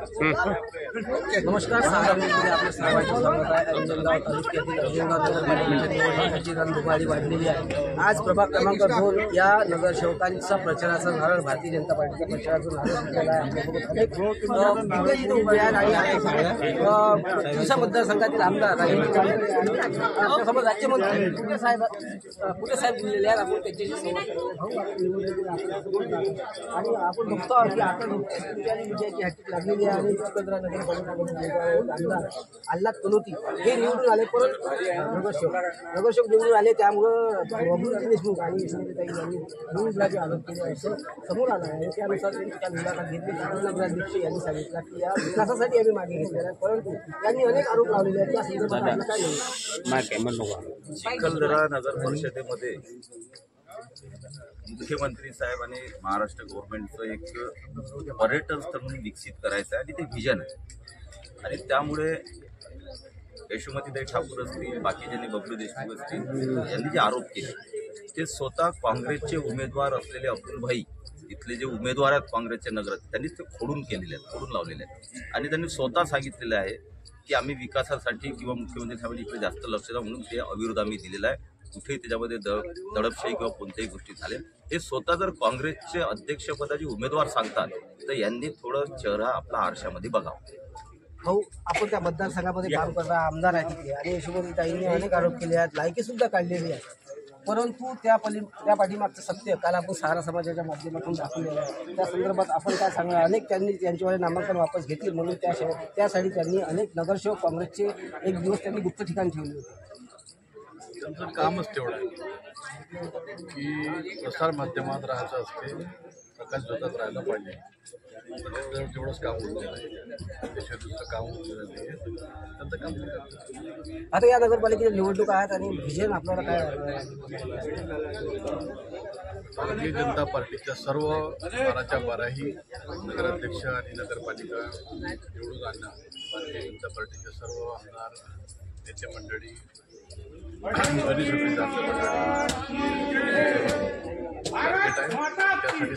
नमस्कार. साताऱ्यामध्ये आपलं सर्वांचं स्वागत आहे. अंजनगाव तालुक्यातील अंजनगाव नगरपालिकेच्या निवडणुकीची रणधुमाळी वाढलेली आहे. आज प्रभाग क्रमांक 2 या नगरसेवकांचा प्रचाराचा नारळ भारतीय जनता पार्टीच्या प्रचाराचा नारळ दिलेला आहे. आपल्यासोबत अनेक दिल्ली उभे आहेत आणि दिशा मतदारसंघातील आमदार आपल्यासोबत राज्यमंत्री कुटे साहेब दिलेले आहेत. आपण त्यांच्याशी संवाद आणि आपण बघतो की आता विजयाची हॅट्रिक लागलेली आहे आणि चिखलदरा नगरपालिकेमध्ये आमदार आल्हाद कनोती हे निवडून आले. परंतु नगरसेवक निवडून आले, त्यामुळं बबलू देशमुख आणि यांनी न्यूजला आरोप केले असं समोर आलं आहे. त्यानुसार त्यांनी त्या मुलाखत घेतली. नगराध्यक्ष यांनी सांगितलं की या विकासासाठी आम्ही मागे घेतलेला आहे, परंतु त्यांनी अनेक आरोप लावलेले आहेत. त्या संदर्भात काय नाही. चिखलदरा नगर परिषदेमध्ये मुख्यमंत्री साहेब आणि महाराष्ट्र गव्हर्नमेंटचं एक पर्यटन स्थळ म्हणून विकसित करायचं आहे आणि ते व्हिजन आहे. आणि त्यामुळे यशोमतीताई ठाकूर असतील, बाकीच्यांनी बबलू देशमुख असतील यांनी जे आरोप केले ते स्वतः काँग्रेसचे उमेदवार असलेले अब्दुल भाई इथले जे उमेदवार आहेत काँग्रेसचे नगरात त्यांनीच ते खोडून केलेले आहेत, खोडून लावलेले आहेत. आणि त्यांनी स्वतः सांगितलेलं आहे की आम्ही विकासासाठी किंवा मुख्यमंत्री साहेबांनी इकडे जास्त लक्ष द्या म्हणून ते अविरोध आम्ही दिलेला आहे. कुठेही त्याच्यामध्ये दडपशाही किंवा कोणत्याही गोष्टी झाल्या हे स्वतः जर काँग्रेसचे अध्यक्षपदाचे उमेदवार सांगतात तर यांनी थोडं चेहरा आपला आरशामध्ये बघावा. भाऊ, आपण त्या मतदारसंघामध्ये काम करता आमदार आहे तिथे आणि यशोमतीताईंनी अनेक आरोप केले आहेत, लायकी सुद्धा काढलेली आहे. परंतु त्या पाठीमागचं सत्य काल आपण सहारा समाजाच्या माध्यमातून दाखवलेलं आहे. त्या संदर्भात आपण काय सांगणार? अनेक त्यांनी त्यांच्यावर नामांकन वापस घेतले म्हणून त्यासाठी त्यांनी अनेक नगरसेवक काँग्रेसचे एक दिवस त्यांनी गुप्त ठिकाण ठेवले होते. त्यांचं कामच तेवढं आहे की प्रसार माध्यमात राहायचं असते, प्रकाश जोतात राहायला पाहिजे. तेवढंच काम उरलेलं आहे, त्याच्या दुसरं काम उरलेलं नाही. त्यांचं काम करतात. आता या नगरपालिकेच्या निवडणूक आहेत आणि विजन आपल्याला काय? भारतीय जनता पार्टीच्या सर्व 12च्या 12ही नगराध्यक्ष आणि नगरपालिका निवडून आणणं भारतीय जनता पार्टीचे सर्व आमदार, नेते मंडळी, त्यासाठी